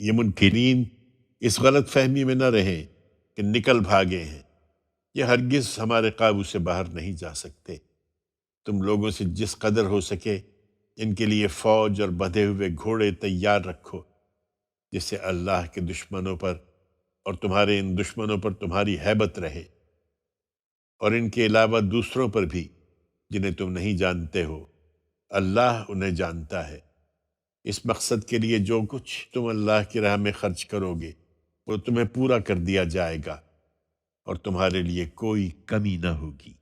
یہ منکرین اس غلط فہمی میں نہ رہیں کہ نکل بھاگے ہیں، یہ ہرگز ہمارے قابو سے باہر نہیں جا سکتے۔ تم لوگوں سے جس قدر ہو سکے ان کے لیے فوج اور بندھے ہوئے گھوڑے تیار رکھو، جس سے اللہ کے دشمنوں پر اور تمہارے ان دشمنوں پر تمہاری ہیبت رہے، اور ان کے علاوہ دوسروں پر بھی جنہیں تم نہیں جانتے ہو، اللہ انہیں جانتا ہے۔ اس مقصد کے لیے جو کچھ تم اللہ کی راہ میں خرچ کرو گے وہ تمہیں پورا کر دیا جائے گا، اور تمہارے لیے کوئی کمی نہ ہوگی۔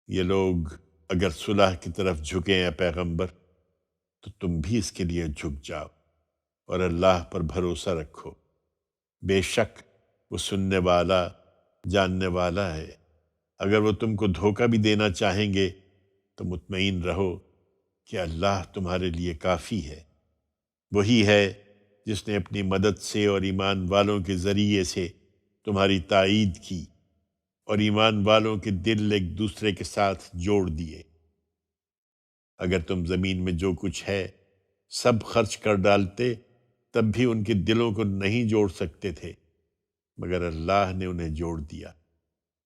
یہ لوگ اگر صلح کی طرف جھکیں اے پیغمبر تو تم بھی اس کے لیے جھک جاؤ اور اللہ پر بھروسہ رکھو، بے شک وہ سننے والا جاننے والا ہے۔ اگر وہ تم کو دھوکہ بھی دینا چاہیں گے تو مطمئن رہو کہ اللہ تمہارے لیے کافی ہے۔ وہی ہے جس نے اپنی مدد سے اور ایمان والوں کے ذریعے سے تمہاری تائید کی، اور ایمان والوں کے دل ایک دوسرے کے ساتھ جوڑ دیے۔ اگر تم زمین میں جو کچھ ہے سب خرچ کر ڈالتے تب بھی ان کے دلوں کو نہیں جوڑ سکتے تھے، مگر اللہ نے انہیں جوڑ دیا۔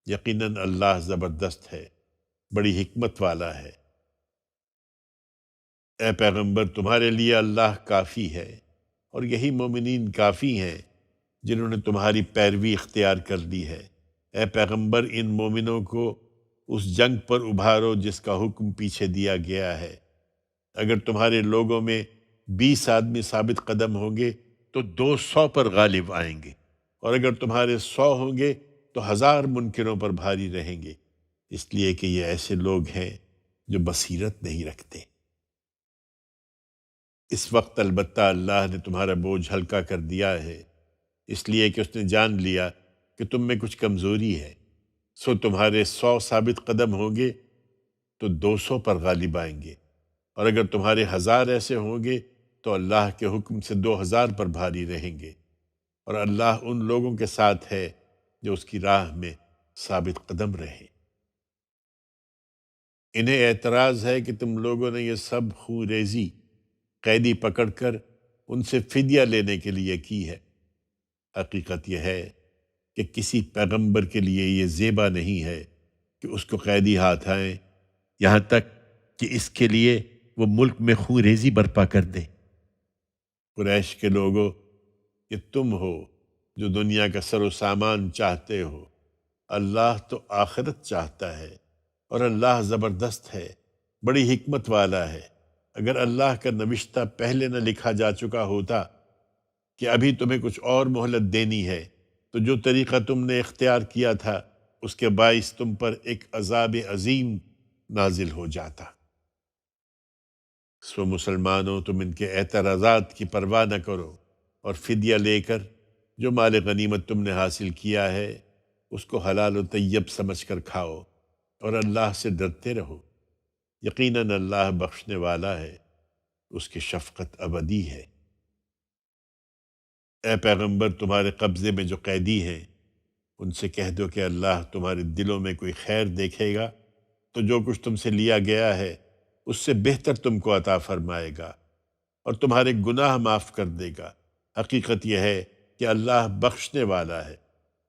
یقیناً اللہ زبردست ہے، بڑی حکمت والا ہے۔ اے پیغمبر تمہارے لیے اللہ کافی ہے، اور یہی مومنین کافی ہیں جنہوں نے تمہاری پیروی اختیار کر لی ہے۔ اے پیغمبر ان مومنوں کو اس جنگ پر ابھارو جس کا حکم پیچھے دیا گیا ہے۔ اگر تمہارے لوگوں میں 20 آدمی ثابت قدم ہوں گے تو 200 پر غالب آئیں گے، اور اگر تمہارے 100 ہوں گے تو 1000 منکروں پر بھاری رہیں گے، اس لیے کہ یہ ایسے لوگ ہیں جو بصیرت نہیں رکھتے۔ اس وقت البتہ اللہ نے تمہارا بوجھ ہلکا کر دیا ہے، اس لیے کہ اس نے جان لیا کہ تم میں کچھ کمزوری ہے، سو تمہارے 100 ثابت قدم ہوں گے تو 200 پر غالب آئیں گے، اور اگر تمہارے 1000 ایسے ہوں گے تو اللہ کے حکم سے 2000 پر بھاری رہیں گے، اور اللہ ان لوگوں کے ساتھ ہے جو اس کی راہ میں ثابت قدم رہے۔ انہیں اعتراض ہے کہ تم لوگوں نے یہ سب خوریزی قیدی پکڑ کر ان سے فدیہ لینے کے لیے کی ہے۔ حقیقت یہ ہے کہ کسی پیغمبر کے لیے یہ زیبا نہیں ہے کہ اس کو قیدی ہاتھ آئیں، یہاں تک کہ اس کے لیے وہ ملک میں خون ریزی برپا کر دے۔ قریش کے لوگوں، یہ تم ہو جو دنیا کا سر و سامان چاہتے ہو، اللہ تو آخرت چاہتا ہے، اور اللہ زبردست ہے، بڑی حکمت والا ہے۔ اگر اللہ کا نوشتہ پہلے نہ لکھا جا چکا ہوتا کہ ابھی تمہیں کچھ اور مہلت دینی ہے، تو جو طریقہ تم نے اختیار کیا تھا اس کے باعث تم پر ایک عذاب عظیم نازل ہو جاتا۔ سو مسلمانوں تم ان کے اعتراضات کی پرواہ نہ کرو، اور فدیہ لے کر جو مال غنیمت تم نے حاصل کیا ہے اس کو حلال و طیب سمجھ کر کھاؤ، اور اللہ سے ڈرتے رہو۔ یقیناً اللہ بخشنے والا ہے، اس کی شفقت ابدی ہے۔ اے پیغمبر تمہارے قبضے میں جو قیدی ہیں ان سے کہہ دو کہ اللہ تمہارے دلوں میں کوئی خیر دیکھے گا تو جو کچھ تم سے لیا گیا ہے اس سے بہتر تم کو عطا فرمائے گا، اور تمہارے گناہ معاف کر دے گا۔ حقیقت یہ ہے کہ اللہ بخشنے والا ہے،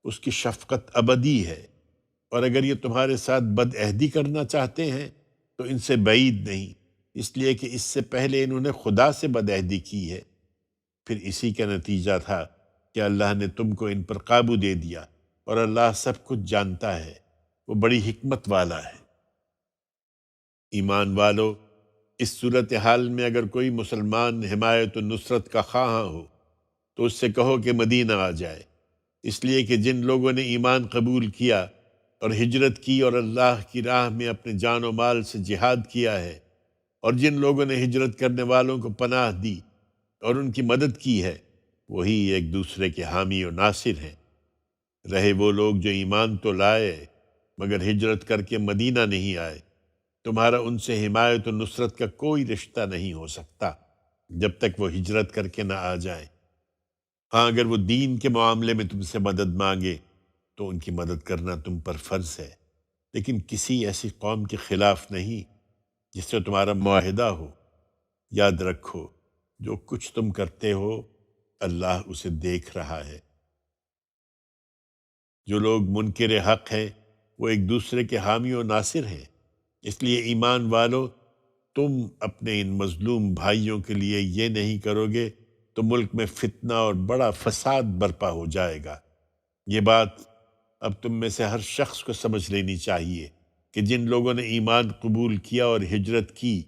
اس کی شفقت ابدی ہے۔ اور اگر یہ تمہارے ساتھ بد عہدی کرنا چاہتے ہیں تو ان سے بعید نہیں، اس لیے کہ اس سے پہلے انہوں نے خدا سے بد عہدی کی ہے، پھر اسی کا نتیجہ تھا کہ اللہ نے تم کو ان پر قابو دے دیا، اور اللہ سب کچھ جانتا ہے، وہ بڑی حکمت والا ہے۔ ایمان والو، اس صورتحال میں اگر کوئی مسلمان حمایت و نصرت کا خواہاں ہو تو اس سے کہو کہ مدینہ آ جائے، اس لیے کہ جن لوگوں نے ایمان قبول کیا اور ہجرت کی اور اللہ کی راہ میں اپنے جان و مال سے جہاد کیا ہے، اور جن لوگوں نے ہجرت کرنے والوں کو پناہ دی اور ان کی مدد کی ہے، وہی ایک دوسرے کے حامی و ناصر ہیں۔ رہے وہ لوگ جو ایمان تو لائے مگر ہجرت کر کے مدینہ نہیں آئے، تمہارا ان سے حمایت و نصرت کا کوئی رشتہ نہیں ہو سکتا جب تک وہ ہجرت کر کے نہ آ جائیں۔ ہاں اگر وہ دین کے معاملے میں تم سے مدد مانگے تو ان کی مدد کرنا تم پر فرض ہے، لیکن کسی ایسی قوم کے خلاف نہیں جس سے تمہارا معاہدہ ہو۔ یاد رکھو جو کچھ تم کرتے ہو اللہ اسے دیکھ رہا ہے۔ جو لوگ منکر حق ہیں وہ ایک دوسرے کے حامی و ناصر ہیں، اس لیے ایمان والو تم اپنے ان مظلوم بھائیوں کے لیے یہ نہیں کرو گے تو ملک میں فتنہ اور بڑا فساد برپا ہو جائے گا۔ یہ بات اب تم میں سے ہر شخص کو سمجھ لینی چاہیے کہ جن لوگوں نے ایمان قبول کیا اور ہجرت کی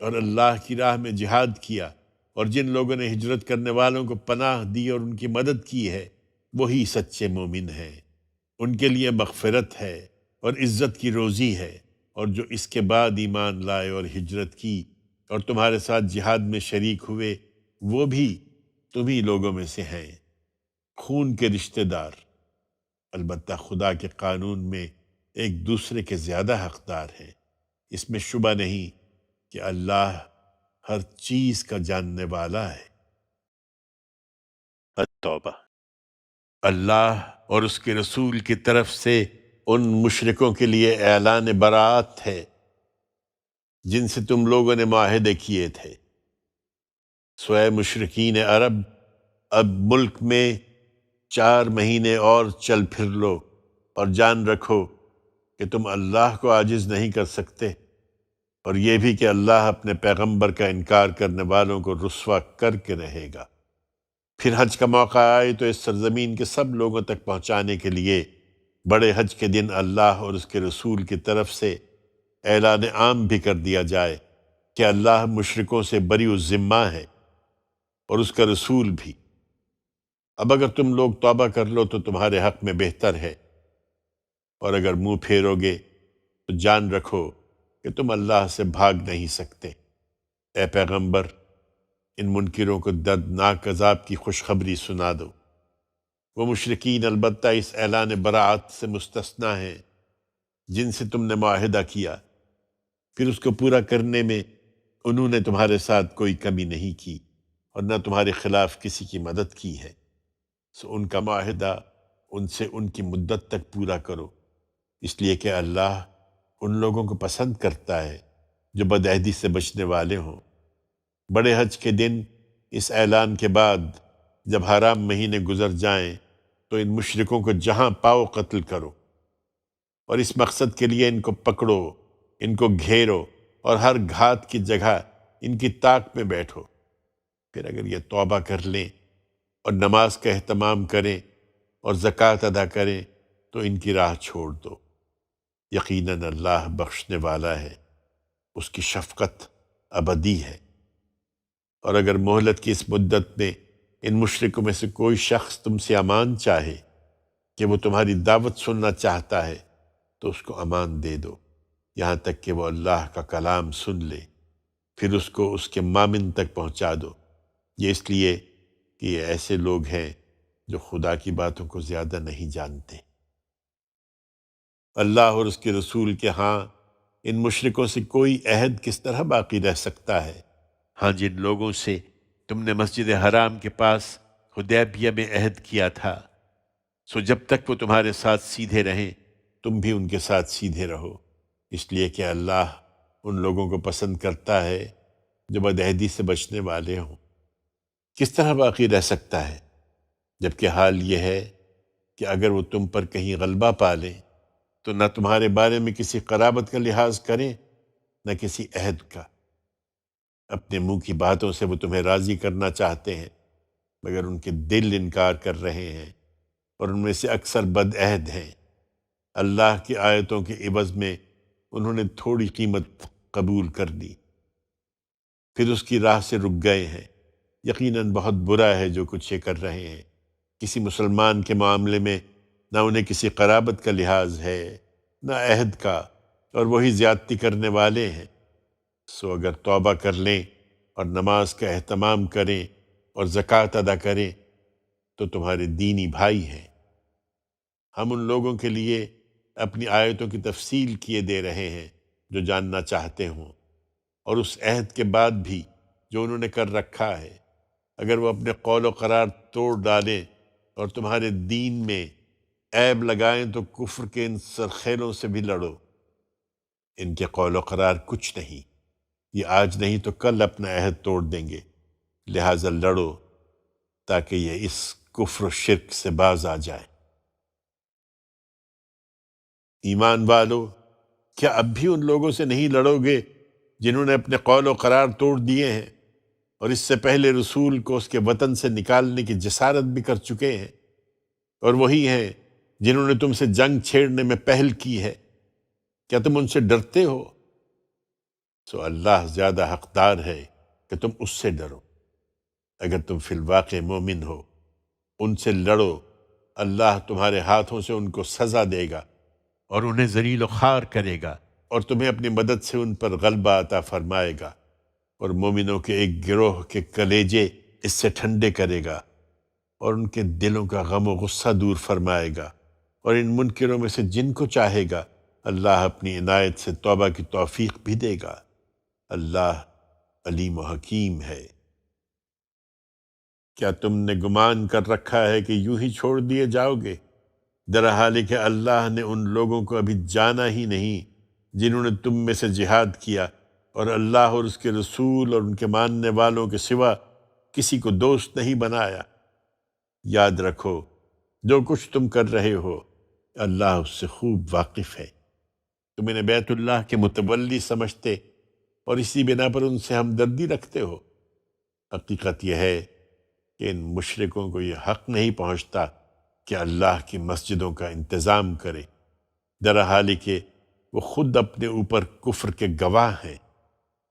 اور اللہ کی راہ میں جہاد کیا، اور جن لوگوں نے ہجرت کرنے والوں کو پناہ دی اور ان کی مدد کی ہے، وہی سچے مومن ہیں۔ ان کے لیے مغفرت ہے اور عزت کی روزی ہے، اور جو اس کے بعد ایمان لائے اور ہجرت کی اور تمہارے ساتھ جہاد میں شریک ہوئے وہ بھی تمہی لوگوں میں سے ہیں۔ خون کے رشتہ دار البتہ خدا کے قانون میں ایک دوسرے کے زیادہ حقدار ہیں، اس میں شبہ نہیں کہ اللہ ہر چیز کا جاننے والا ہے۔ التوبہ۔ اللہ اور اس کے رسول کی طرف سے ان مشرکوں کے لیے اعلان براعت ہے جن سے تم لوگوں نے معاہدے کیے تھے۔ سوئے مشرکین عرب، اب ملک میں 4 مہینے اور چل پھر لو اور جان رکھو کہ تم اللہ کو عاجز نہیں کر سکتے، اور یہ بھی کہ اللہ اپنے پیغمبر کا انکار کرنے والوں کو رسوا کر کے رہے گا۔ پھر حج کا موقع آئے تو اس سرزمین کے سب لوگوں تک پہنچانے کے لیے بڑے حج کے دن اللہ اور اس کے رسول کی طرف سے اعلان عام بھی کر دیا جائے کہ اللہ مشرکوں سے بری الذمہ ہے اور اس کا رسول بھی۔ اب اگر تم لوگ توبہ کر لو تو تمہارے حق میں بہتر ہے، اور اگر منہ پھیرو گے تو جان رکھو کہ تم اللہ سے بھاگ نہیں سکتے۔ اے پیغمبر، ان منکروں کو دردناک عذاب کی خوشخبری سنا دو۔ وہ مشرکین البتہ اس اعلان براعت سے مستثنیٰ ہیں جن سے تم نے معاہدہ کیا، پھر اس کو پورا کرنے میں انہوں نے تمہارے ساتھ کوئی کمی نہیں کی اور نہ تمہارے خلاف کسی کی مدد کی ہے، سو ان کا معاہدہ ان سے ان کی مدت تک پورا کرو، اس لیے کہ اللہ ان لوگوں کو پسند کرتا ہے جو بدعہدی سے بچنے والے ہوں۔ بڑے حج کے دن اس اعلان کے بعد جب حرام مہینے گزر جائیں تو ان مشرکوں کو جہاں پاؤ قتل کرو، اور اس مقصد کے لیے ان کو پکڑو، ان کو گھیرو اور ہر گھات کی جگہ ان کی طاق میں بیٹھو۔ پھر اگر یہ توبہ کر لیں اور نماز کا اہتمام کریں اور زکوٰۃ ادا کریں تو ان کی راہ چھوڑ دو، یقیناً اللہ بخشنے والا ہے، اس کی شفقت ابدی ہے۔ اور اگر مہلت کی اس مدت میں ان مشرکوں میں سے کوئی شخص تم سے امان چاہے کہ وہ تمہاری دعوت سننا چاہتا ہے تو اس کو امان دے دو، یہاں تک کہ وہ اللہ کا کلام سن لے، پھر اس کو اس کے مامن تک پہنچا دو، یہ اس لیے کہ یہ ایسے لوگ ہیں جو خدا کی باتوں کو زیادہ نہیں جانتے۔ اللہ اور اس کے رسول کے ہاں ان مشرکوں سے کوئی عہد کس طرح باقی رہ سکتا ہے؟ ہاں جن لوگوں سے تم نے مسجد حرام کے پاس حدیبیہ میں عہد کیا تھا، سو جب تک وہ تمہارے ساتھ سیدھے رہیں تم بھی ان کے ساتھ سیدھے رہو، اس لیے کہ اللہ ان لوگوں کو پسند کرتا ہے جو بدعہدی سے بچنے والے ہوں۔ کس طرح باقی رہ سکتا ہے جبکہ حال یہ ہے کہ اگر وہ تم پر کہیں غلبہ پا لیں تو نہ تمہارے بارے میں کسی قرابت کا لحاظ کریں نہ کسی عہد کا۔ اپنے منہ کی باتوں سے وہ تمہیں راضی کرنا چاہتے ہیں مگر ان کے دل انکار کر رہے ہیں، اور ان میں سے اکثر بد عہد ہیں۔ اللہ کی آیتوں کے عوض میں انہوں نے تھوڑی قیمت قبول کر لی، پھر اس کی راہ سے رک گئے ہیں۔ یقیناً بہت برا ہے جو کچھ یہ کر رہے ہیں۔ کسی مسلمان کے معاملے میں نہ انہیں کسی قرابت کا لحاظ ہے نہ عہد کا، اور وہی زیادتی کرنے والے ہیں۔ سو اگر توبہ کر لیں اور نماز کا اہتمام کریں اور زکوٰۃ ادا کریں تو تمہارے دینی بھائی ہیں۔ ہم ان لوگوں کے لیے اپنی آیتوں کی تفصیل کیے دے رہے ہیں جو جاننا چاہتے ہوں، اور اس عہد کے بعد بھی جو انہوں نے کر رکھا ہے، اگر وہ اپنے قول و قرار توڑ ڈالیں اور تمہارے دین میں عیب لگائیں تو کفر کے ان سرخیلوں سے بھی لڑو۔ ان کے قول و قرار کچھ نہیں، یہ آج نہیں تو کل اپنا عہد توڑ دیں گے، لہٰذا لڑو تاکہ یہ اس کفر و شرک سے باز آ جائے۔ ایمان والو، کیا اب بھی ان لوگوں سے نہیں لڑو گے جنہوں نے اپنے قول و قرار توڑ دیے ہیں اور اس سے پہلے رسول کو اس کے وطن سے نکالنے کی جسارت بھی کر چکے ہیں، اور وہی ہیں جنہوں نے تم سے جنگ چھیڑنے میں پہل کی ہے؟ کیا تم ان سے ڈرتے ہو؟ سو اللہ زیادہ حقدار ہے کہ تم اس سے ڈرو اگر تم فی الواقع مومن ہو۔ ان سے لڑو، اللہ تمہارے ہاتھوں سے ان کو سزا دے گا اور انہیں ذلیل و خوار کرے گا، اور تمہیں اپنی مدد سے ان پر غلبہ عطا فرمائے گا، اور مومنوں کے ایک گروہ کے کلیجے اس سے ٹھنڈے کرے گا اور ان کے دلوں کا غم و غصہ دور فرمائے گا، اور ان منکروں میں سے جن کو چاہے گا اللہ اپنی عنایت سے توبہ کی توفیق بھی دے گا۔ اللہ علیم و حکیم ہے۔ کیا تم نے گمان کر رکھا ہے کہ یوں ہی چھوڑ دیے جاؤ گے؟ درحال کہ اللہ نے ان لوگوں کو ابھی جانا ہی نہیں جنہوں نے تم میں سے جہاد کیا اور اللہ اور اس کے رسول اور ان کے ماننے والوں کے سوا کسی کو دوست نہیں بنایا۔ یاد رکھو جو کچھ تم کر رہے ہو اللہ اس سے خوب واقف ہے۔ تم انہیں بیت اللہ کے متولی سمجھتے اور اسی بنا پر ان سے ہمدردی رکھتے ہو۔ حقیقت یہ ہے کہ ان مشرکوں کو یہ حق نہیں پہنچتا کہ اللہ کی مسجدوں کا انتظام کرے، درحال کہ وہ خود اپنے اوپر کفر کے گواہ ہیں۔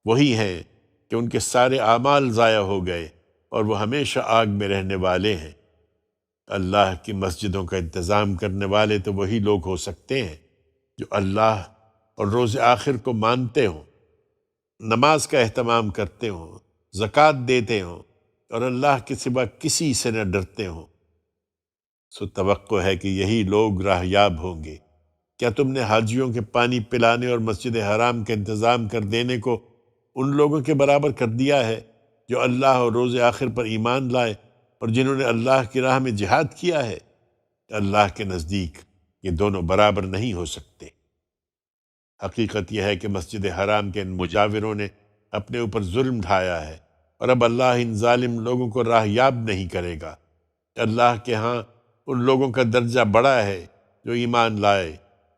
وہی ہیں کہ ان کے سارے اعمال ضائع ہو گئے اور وہ ہمیشہ آگ میں رہنے والے ہیں۔ اللہ کی مسجدوں کا انتظام کرنے والے تو وہی لوگ ہو سکتے ہیں جو اللہ اور روز آخر کو مانتے ہوں، نماز کا اہتمام کرتے ہوں، زکوٰۃ دیتے ہوں اور اللہ کے سوا کسی سے نہ ڈرتے ہوں۔ سو توقع ہے کہ یہی لوگ راہیاب ہوں گے۔ کیا تم نے حاجیوں کے پانی پلانے اور مسجد حرام کا انتظام کر دینے کو ان لوگوں کے برابر کر دیا ہے جو اللہ اور روز آخر پر ایمان لائے اور جنہوں نے اللہ کی راہ میں جہاد کیا ہے؟ اللہ کے نزدیک یہ دونوں برابر نہیں ہو سکتے۔ حقیقت یہ ہے کہ مسجد حرام کے ان مجاوروں نے اپنے اوپر ظلم ڈھایا ہے، اور اب اللہ ان ظالم لوگوں کو راہیاب نہیں کرے گا۔ اللہ کے ہاں ان لوگوں کا درجہ بڑا ہے جو ایمان لائے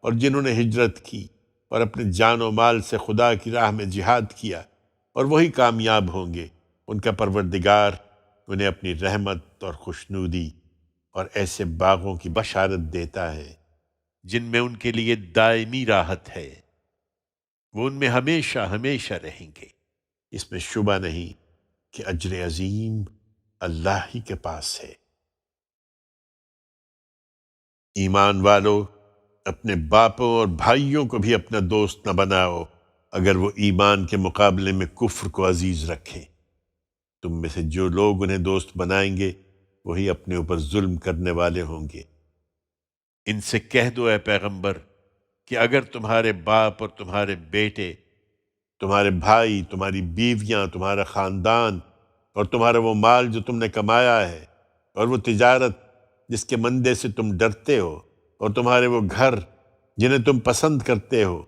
اور جنہوں نے ہجرت کی اور اپنے جان و مال سے خدا کی راہ میں جہاد کیا، اور وہی کامیاب ہوں گے۔ ان کا پروردگار انہیں اپنی رحمت اور خوشنودی اور ایسے باغوں کی بشارت دیتا ہے جن میں ان کے لیے دائمی راحت ہے، وہ ان میں ہمیشہ ہمیشہ رہیں گے۔ اس میں شبہ نہیں کہ اجر عظیم اللہ ہی کے پاس ہے۔ ایمان والو، اپنے باپوں اور بھائیوں کو بھی اپنا دوست نہ بناؤ اگر وہ ایمان کے مقابلے میں کفر کو عزیز رکھیں۔ تم میں سے جو لوگ انہیں دوست بنائیں گے وہی اپنے اوپر ظلم کرنے والے ہوں گے۔ ان سے کہہ دو اے پیغمبر کہ اگر تمہارے باپ اور تمہارے بیٹے، تمہارے بھائی، تمہاری بیویاں، تمہارا خاندان اور تمہارا وہ مال جو تم نے کمایا ہے، اور وہ تجارت جس کے مندے سے تم ڈرتے ہو، اور تمہارے وہ گھر جنہیں تم پسند کرتے ہو،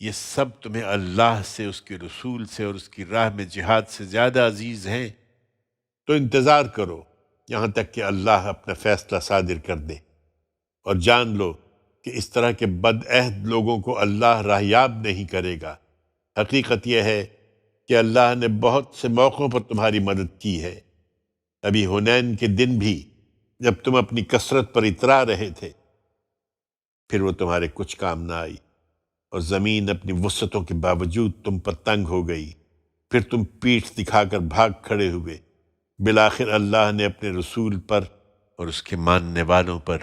یہ سب تمہیں اللہ سے، اس کے رسول سے اور اس کی راہ میں جہاد سے زیادہ عزیز ہیں، تو انتظار کرو یہاں تک کہ اللہ اپنا فیصلہ صادر کر دے، اور جان لو کہ اس طرح کے بد عہد لوگوں کو اللہ راہیاب نہیں کرے گا۔ حقیقت یہ ہے کہ اللہ نے بہت سے موقعوں پر تمہاری مدد کی ہے۔ ابھی حنین کے دن بھی جب تم اپنی کثرت پر اترا رہے تھے، پھر وہ تمہارے کچھ کام نہ آئی، اور زمین اپنی وسعتوں کے باوجود تم پر تنگ ہو گئی، پھر تم پیٹھ دکھا کر بھاگ کھڑے ہوئے۔ بالآخر اللہ نے اپنے رسول پر اور اس کے ماننے والوں پر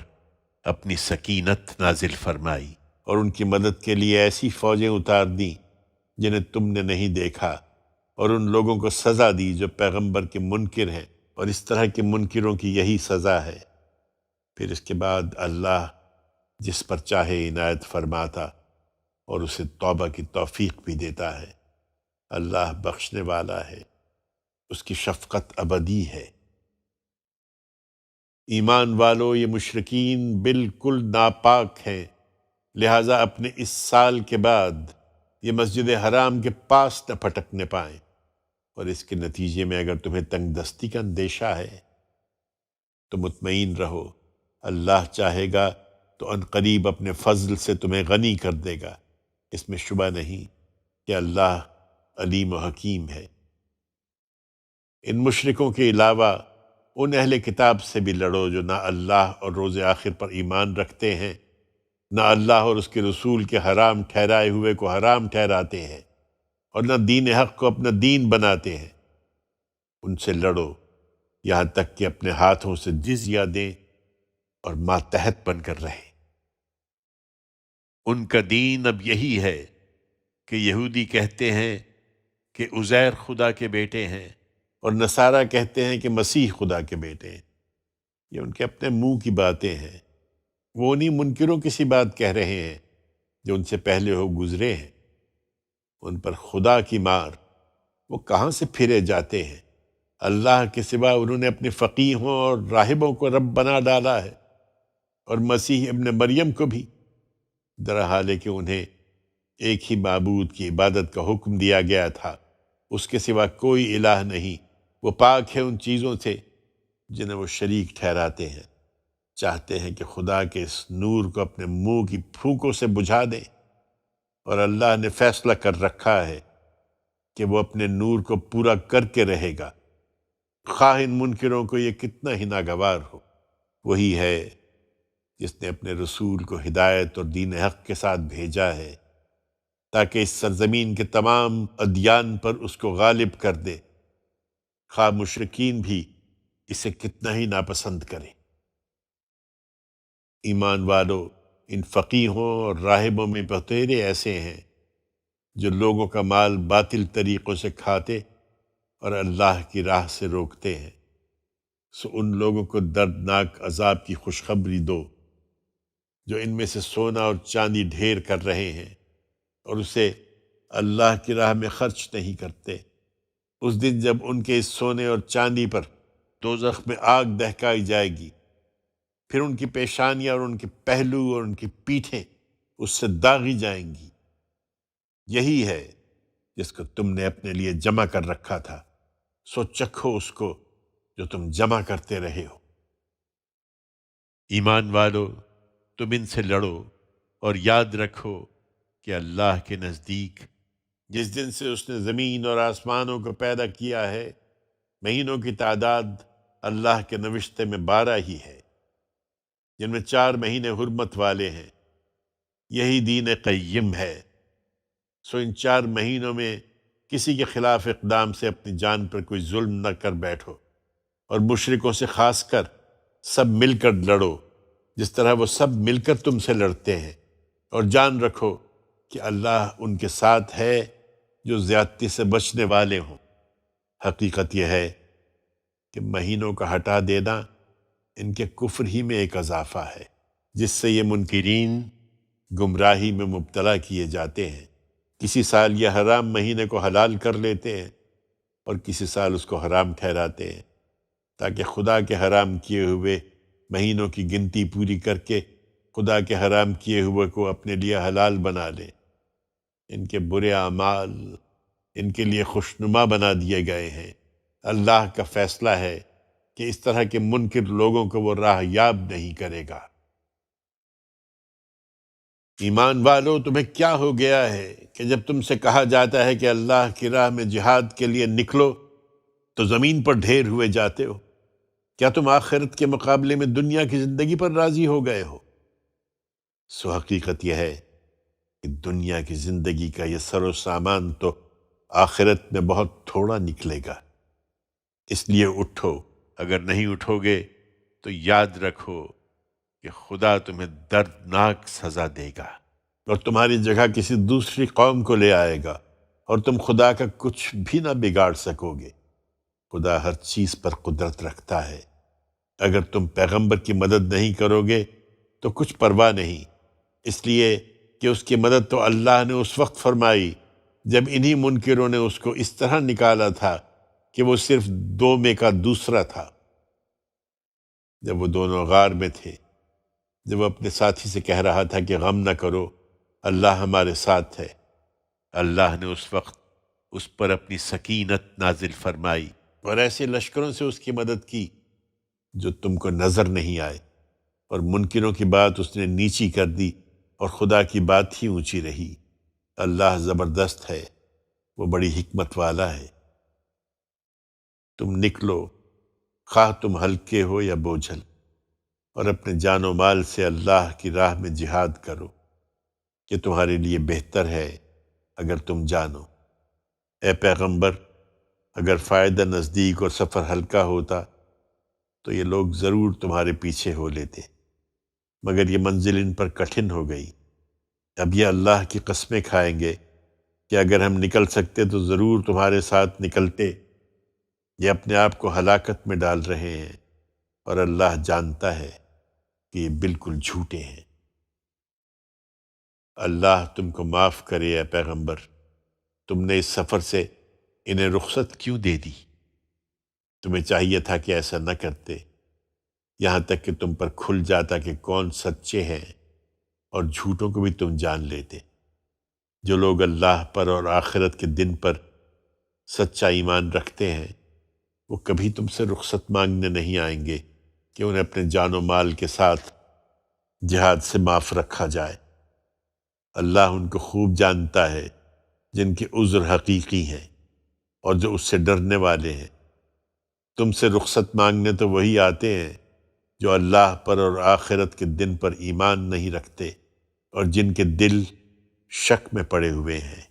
اپنی سکینت نازل فرمائی، اور ان کی مدد کے لیے ایسی فوجیں اتار دیں جنہیں تم نے نہیں دیکھا، اور ان لوگوں کو سزا دی جو پیغمبر کے منکر ہیں، اور اس طرح کے منکروں کی یہی سزا ہے۔ پھر اس کے بعد اللہ جس پر چاہے عنایت فرماتا اور اسے توبہ کی توفیق بھی دیتا ہے۔ اللہ بخشنے والا ہے، اس کی شفقت ابدی ہے۔ ایمان والو، یہ مشرکین بالکل ناپاک ہیں، لہٰذا اپنے اس سال کے بعد یہ مسجد حرام کے پاس نہ پھٹکنے پائیں، اور اس کے نتیجے میں اگر تمہیں تنگ دستی کا اندیشہ ہے تو مطمئن رہو، اللہ چاہے گا تو ان قریب اپنے فضل سے تمہیں غنی کر دے گا۔ اس میں شبہ نہیں کہ اللہ علیم و حکیم ہے۔ ان مشرکوں کے علاوہ ان اہل کتاب سے بھی لڑو جو نہ اللہ اور روز آخر پر ایمان رکھتے ہیں، نہ اللہ اور اس کے رسول کے حرام ٹھہرائے ہوئے کو حرام ٹھہراتے ہیں، اور نہ دین حق کو اپنا دین بناتے ہیں۔ ان سے لڑو یہاں تک کہ اپنے ہاتھوں سے جزیہ دیں اور ماتحت بن کر رہیں۔ ان کا دین اب یہی ہے کہ یہودی کہتے ہیں کہ عزیر خدا کے بیٹے ہیں، اور نصارہ کہتے ہیں کہ مسیح خدا کے بیٹے ہیں۔ یہ ان کے اپنے منہ کی باتیں ہیں، وہ انہی منکروں کی سی بات کہہ رہے ہیں جو ان سے پہلے ہو گزرے ہیں۔ ان پر خدا کی مار، وہ کہاں سے پھرے جاتے ہیں۔ اللہ کے سوا انہوں نے اپنے فقیہوں اور راہبوں کو رب بنا ڈالا ہے، اور مسیح ابن مریم کو بھی، درحال ہے کہ انہیں ایک ہی معبود کی عبادت کا حکم دیا گیا تھا، اس کے سوا کوئی الہ نہیں، وہ پاک ہے ان چیزوں سے جنہیں وہ شریک ٹھہراتے ہیں۔ چاہتے ہیں کہ خدا کے اس نور کو اپنے منہ کی پھونکوں سے بجھا دیں، اور اللہ نے فیصلہ کر رکھا ہے کہ وہ اپنے نور کو پورا کر کے رہے گا، خواہ ان منکروں کو یہ کتنا ہی ناگوار ہو۔ وہی ہے جس نے اپنے رسول کو ہدایت اور دین حق کے ساتھ بھیجا ہے تاکہ اس سرزمین کے تمام ادیان پر اس کو غالب کر دے، خواہ مشرکین بھی اسے کتنا ہی ناپسند کریں۔ ایمان والو، ان فقیہوں اور راہبوں میں بہتیرے ایسے ہیں جو لوگوں کا مال باطل طریقوں سے کھاتے اور اللہ کی راہ سے روکتے ہیں، سو ان لوگوں کو دردناک عذاب کی خوشخبری دو جو ان میں سے سونا اور چاندی ڈھیر کر رہے ہیں اور اسے اللہ کی راہ میں خرچ نہیں کرتے۔ اس دن جب ان کے اس سونے اور چاندی پر دوزخ میں آگ دہکائی جائے گی، پھر ان کی پیشانیاں اور ان کے پہلو اور ان کی پیٹھیں اس سے داغی جائیں گی۔ یہی ہے جس کو تم نے اپنے لیے جمع کر رکھا تھا، سو چکھو اس کو جو تم جمع کرتے رہے ہو۔ ایمان والو، تم ان سے لڑو اور یاد رکھو کہ اللہ کے نزدیک جس دن سے اس نے زمین اور آسمانوں کو پیدا کیا ہے، مہینوں کی تعداد اللہ کے نوشتے میں 12 ہی ہے، جن میں 4 مہینے حرمت والے ہیں۔ یہی دین قیم ہے، سو ان 4 مہینوں میں کسی کے خلاف اقدام سے اپنی جان پر کوئی ظلم نہ کر بیٹھو، اور مشرکوں سے خاص کر سب مل کر لڑو جس طرح وہ سب مل کر تم سے لڑتے ہیں، اور جان رکھو کہ اللہ ان کے ساتھ ہے جو زیادتی سے بچنے والے ہوں۔ حقیقت یہ ہے کہ مہینوں کا ہٹا دینا ان کے کفر ہی میں ایک اضافہ ہے، جس سے یہ منکرین گمراہی میں مبتلا کیے جاتے ہیں۔ کسی سال یہ حرام مہینے کو حلال کر لیتے ہیں اور کسی سال اس کو حرام ٹھہراتے ہیں، تاکہ خدا کے حرام کیے ہوئے مہینوں کی گنتی پوری کر کے خدا کے حرام کیے ہوئے کو اپنے لیے حلال بنا لیں۔ ان کے برے اعمال ان کے لیے خوشنما بنا دیے گئے ہیں۔ اللہ کا فیصلہ ہے کہ اس طرح کے منکر لوگوں کو وہ راہ یاب نہیں کرے گا۔ ایمان والو، تمہیں کیا ہو گیا ہے کہ جب تم سے کہا جاتا ہے کہ اللہ کی راہ میں جہاد کے لیے نکلو تو زمین پر ڈھیر ہوئے جاتے ہو؟ کیا تم آخرت کے مقابلے میں دنیا کی زندگی پر راضی ہو گئے ہو؟ سو حقیقت یہ ہے کہ دنیا کی زندگی کا یہ سر و سامان تو آخرت میں بہت تھوڑا نکلے گا۔ اس لیے اٹھو، اگر نہیں اٹھو گے تو یاد رکھو کہ خدا تمہیں دردناک سزا دے گا، اور تمہاری جگہ کسی دوسری قوم کو لے آئے گا، اور تم خدا کا کچھ بھی نہ بگاڑ سکو گے۔ خدا ہر چیز پر قدرت رکھتا ہے۔ اگر تم پیغمبر کی مدد نہیں کرو گے تو کچھ پرواہ نہیں، اس لیے کہ اس کی مدد تو اللہ نے اس وقت فرمائی جب انہی منکروں نے اس کو اس طرح نکالا تھا کہ وہ صرف 2 میں کا دوسرا تھا۔ جب وہ دونوں غار میں تھے، جب وہ اپنے ساتھی سے کہہ رہا تھا کہ غم نہ کرو، اللہ ہمارے ساتھ ہے، اللہ نے اس وقت اس پر اپنی سکینت نازل فرمائی اور ایسے لشکروں سے اس کی مدد کی جو تم کو نظر نہیں آئے، اور منکروں کی بات اس نے نیچی کر دی اور خدا کی بات ہی اونچی رہی۔ اللہ زبردست ہے، وہ بڑی حکمت والا ہے۔ تم نکلو، خواہ تم ہلکے ہو یا بوجھل، اور اپنے جان و مال سے اللہ کی راہ میں جہاد کرو، کہ تمہارے لیے بہتر ہے اگر تم جانو۔ اے پیغمبر، اگر فائدہ نزدیک اور سفر ہلکا ہوتا تو یہ لوگ ضرور تمہارے پیچھے ہو لیتے، مگر یہ منزل ان پر کٹھن ہو گئی۔ اب یہ اللہ کی قسمیں کھائیں گے کہ اگر ہم نکل سکتے تو ضرور تمہارے ساتھ نکلتے۔ یہ اپنے آپ کو ہلاکت میں ڈال رہے ہیں، اور اللہ جانتا ہے کہ یہ بالکل جھوٹے ہیں۔ اللہ تم کو معاف کرے اے پیغمبر، تم نے اس سفر سے انہیں رخصت کیوں دے دی؟ تمہیں چاہیے تھا کہ ایسا نہ کرتے، یہاں تک کہ تم پر کھل جاتا کہ کون سچے ہیں، اور جھوٹوں کو بھی تم جان لیتے۔ جو لوگ اللہ پر اور آخرت کے دن پر سچا ایمان رکھتے ہیں، وہ کبھی تم سے رخصت مانگنے نہیں آئیں گے کہ انہیں اپنے جان و مال کے ساتھ جہاد سے معاف رکھا جائے۔ اللہ ان کو خوب جانتا ہے جن کے عذر حقیقی ہیں اور جو اس سے ڈرنے والے ہیں۔ تم سے رخصت مانگنے تو وہی آتے ہیں جو اللہ پر اور آخرت کے دن پر ایمان نہیں رکھتے اور جن کے دل شک میں پڑے ہوئے ہیں،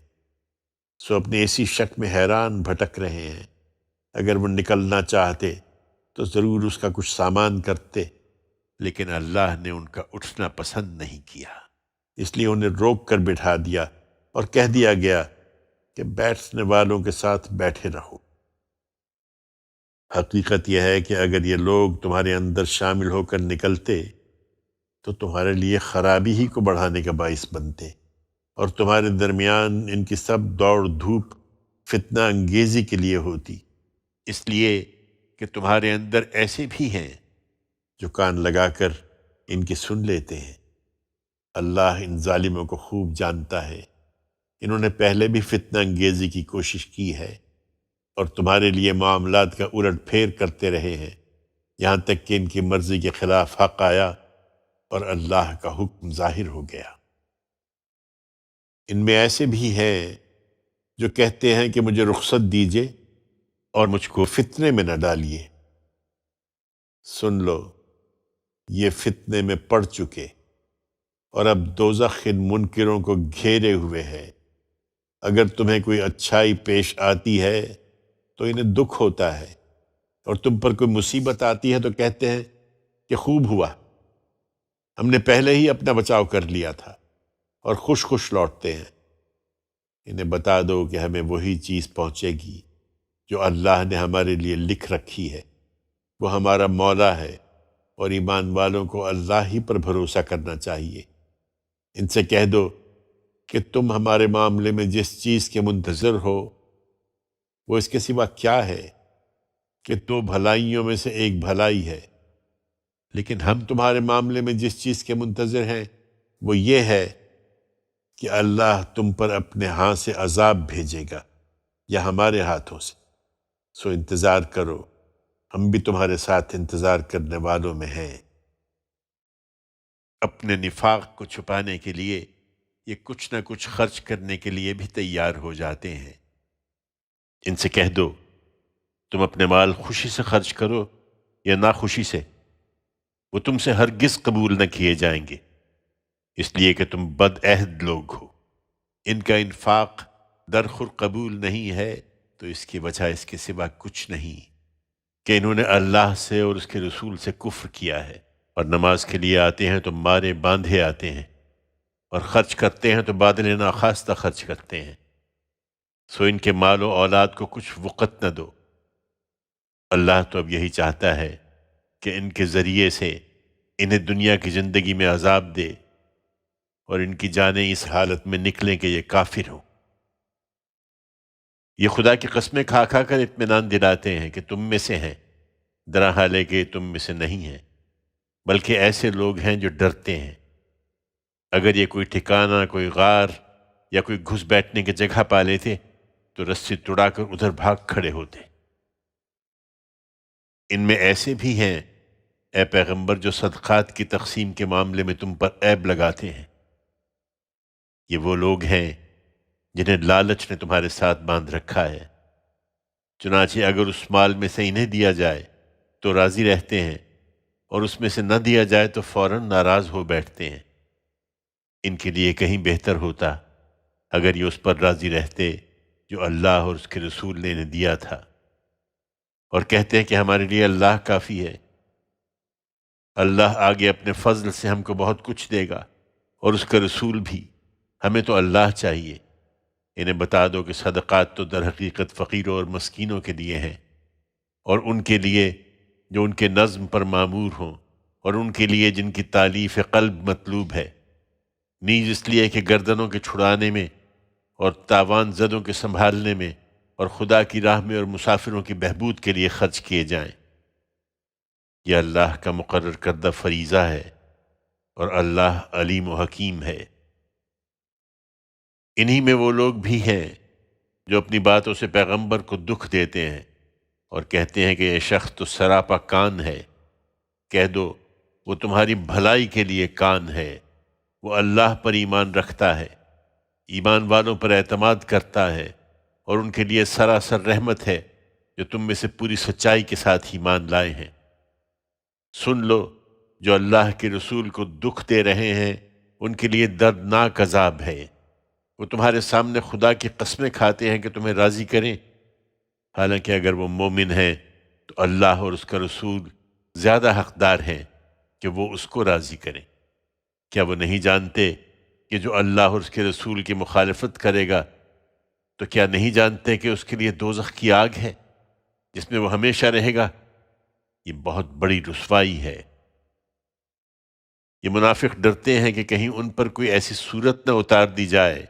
سو اپنے اسی شک میں حیران بھٹک رہے ہیں۔ اگر وہ نکلنا چاہتے تو ضرور اس کا کچھ سامان کرتے، لیکن اللہ نے ان کا اٹھنا پسند نہیں کیا، اس لیے انہیں روک کر بٹھا دیا اور کہہ دیا گیا کہ بیٹھنے والوں کے ساتھ بیٹھے رہو۔ حقیقت یہ ہے کہ اگر یہ لوگ تمہارے اندر شامل ہو کر نکلتے تو تمہارے لیے خرابی ہی کو بڑھانے کا باعث بنتے، اور تمہارے درمیان ان کی سب دوڑ دھوپ فتنہ انگیزی کے لیے ہوتی، اس لیے کہ تمہارے اندر ایسے بھی ہیں جو کان لگا کر ان کی سن لیتے ہیں۔ اللہ ان ظالموں کو خوب جانتا ہے، انہوں نے پہلے بھی فتنہ انگیزی کی کوشش کی ہے اور تمہارے لیے معاملات کا الٹ پھیر کرتے رہے ہیں، یہاں تک کہ ان کی مرضی کے خلاف حق آیا اور اللہ کا حکم ظاہر ہو گیا۔ ان میں ایسے بھی ہیں جو کہتے ہیں کہ مجھے رخصت دیجیے اور مجھ کو فتنے میں نہ ڈالیے۔ سن لو، یہ فتنے میں پڑ چکے اور اب دوزخ ان منکروں کو گھیرے ہوئے ہے۔ اگر تمہیں کوئی اچھائی پیش آتی ہے تو انہیں دکھ ہوتا ہے، اور تم پر کوئی مصیبت آتی ہے تو کہتے ہیں کہ خوب ہوا، ہم نے پہلے ہی اپنا بچاؤ کر لیا تھا، اور خوش خوش لوٹتے ہیں۔ انہیں بتا دو کہ ہمیں وہی چیز پہنچے گی جو اللہ نے ہمارے لیے لکھ رکھی ہے، وہ ہمارا مولا ہے، اور ایمان والوں کو اللہ ہی پر بھروسہ کرنا چاہیے۔ ان سے کہہ دو کہ تم ہمارے معاملے میں جس چیز کے منتظر ہو وہ اس کے سوا کیا ہے کہ 2 بھلائیوں میں سے ایک بھلائی ہے، لیکن ہم تمہارے معاملے میں جس چیز کے منتظر ہیں وہ یہ ہے کہ اللہ تم پر اپنے ہاتھ سے عذاب بھیجے گا یا ہمارے ہاتھوں سے، سو انتظار کرو، ہم بھی تمہارے ساتھ انتظار کرنے والوں میں ہیں۔ اپنے نفاق کو چھپانے کے لیے یہ کچھ نہ کچھ خرچ کرنے کے لیے بھی تیار ہو جاتے ہیں۔ ان سے کہہ دو تم اپنے مال خوشی سے خرچ کرو یا ناخوشی سے، وہ تم سے ہرگز قبول نہ کیے جائیں گے، اس لیے کہ تم بد عہد لوگ ہو۔ ان کا انفاق درخور قبول نہیں ہے تو اس کی وجہ اس کے سوا کچھ نہیں کہ انہوں نے اللہ سے اور اس کے رسول سے کفر کیا ہے، اور نماز کے لیے آتے ہیں تو مارے باندھے آتے ہیں، اور خرچ کرتے ہیں تو بادل ناخواستہ خرچ کرتے ہیں، سو ان کے مال و اولاد کو کچھ وقت نہ دو۔ اللہ تو اب یہی چاہتا ہے کہ ان کے ذریعے سے انہیں دنیا کی زندگی میں عذاب دے اور ان کی جانیں اس حالت میں نکلیں کہ یہ کافر ہوں۔ یہ خدا کی قسمیں کھا کھا کر اطمینان دلاتے ہیں کہ تم میں سے ہیں، درا حال ہے کہ تم میں سے نہیں ہیں، بلکہ ایسے لوگ ہیں جو ڈرتے ہیں۔ اگر یہ کوئی ٹھکانہ، کوئی غار یا کوئی گھس بیٹھنے کی جگہ پا لیتے تو رسی توڑا کر ادھر بھاگ کھڑے ہوتے۔ ان میں ایسے بھی ہیں اے پیغمبر جو صدقات کی تقسیم کے معاملے میں تم پر عیب لگاتے ہیں۔ یہ وہ لوگ ہیں جنہیں لالچ نے تمہارے ساتھ باندھ رکھا ہے، چنانچہ اگر اس مال میں سے انہیں دیا جائے تو راضی رہتے ہیں، اور اس میں سے نہ دیا جائے تو فوراً ناراض ہو بیٹھتے ہیں۔ ان کے لیے کہیں بہتر ہوتا اگر یہ اس پر راضی رہتے جو اللہ اور اس کے رسول نے انہیں دیا تھا، اور کہتے ہیں کہ ہمارے لیے اللہ کافی ہے۔ اللہ آگے اپنے فضل سے ہم کو بہت کچھ دے گا، اور اس کا رسول بھی، ہمیں تو اللہ چاہیے۔ انہیں بتا دو کہ صدقات تو در حقیقت فقیروں اور مسکینوں کے لیے ہیں، اور ان کے لیے جو ان کے نظم پر معمور ہوں، اور ان کے لیے جن کی تالیف قلب مطلوب ہے، نیز اس لیے کہ گردنوں کے چھڑانے میں اور تاوان زدوں کے سنبھالنے میں اور خدا کی راہ میں اور مسافروں کی بہبود کے لیے خرچ کیے جائیں۔ یہ اللہ کا مقرر کردہ فریضہ ہے، اور اللہ علیم و حکیم ہے۔ انہی میں وہ لوگ بھی ہیں جو اپنی باتوں سے پیغمبر کو دکھ دیتے ہیں اور کہتے ہیں کہ یہ شخص تو سراپا کان ہے۔ کہہ دو وہ تمہاری بھلائی کے لیے کان ہے، وہ اللہ پر ایمان رکھتا ہے، ایمان والوں پر اعتماد کرتا ہے، اور ان کے لیے سراسر رحمت ہے جو تم میں سے پوری سچائی کے ساتھ ایمان لائے ہیں۔ سن لو جو اللہ کے رسول کو دکھ دے رہے ہیں ان کے لیے دردناک عذاب ہے۔ وہ تمہارے سامنے خدا کی قسمیں کھاتے ہیں کہ تمہیں راضی کریں، حالانکہ اگر وہ مومن ہیں تو اللہ اور اس کا رسول زیادہ حقدار ہیں کہ وہ اس کو راضی کریں۔ کیا وہ نہیں جانتے کہ جو اللہ اور اس کے رسول کی مخالفت کرے گا تو کیا نہیں جانتے کہ اس کے لیے دوزخ کی آگ ہے جس میں وہ ہمیشہ رہے گا؟ یہ بہت بڑی رسوائی ہے۔ یہ منافق ڈرتے ہیں کہ کہیں ان پر کوئی ایسی صورت نہ اتار دی جائے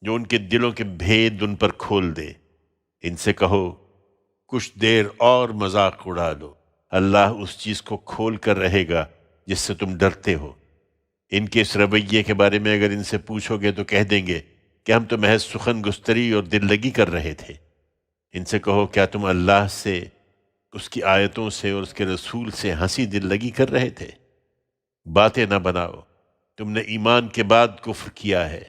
جو ان کے دلوں کے بھید ان پر کھول دے۔ ان سے کہو کچھ دیر اور مذاق اڑا لو، اللہ اس چیز کو کھول کر رہے گا جس سے تم ڈرتے ہو۔ ان کے اس رویے کے بارے میں اگر ان سے پوچھو گے تو کہہ دیں گے کہ ہم تو محض سخن گستری اور دل لگی کر رہے تھے۔ ان سے کہو کیا تم اللہ سے، اس کی آیتوں سے اور اس کے رسول سے ہنسی دل لگی کر رہے تھے؟ باتیں نہ بناؤ، تم نے ایمان کے بعد کفر کیا ہے۔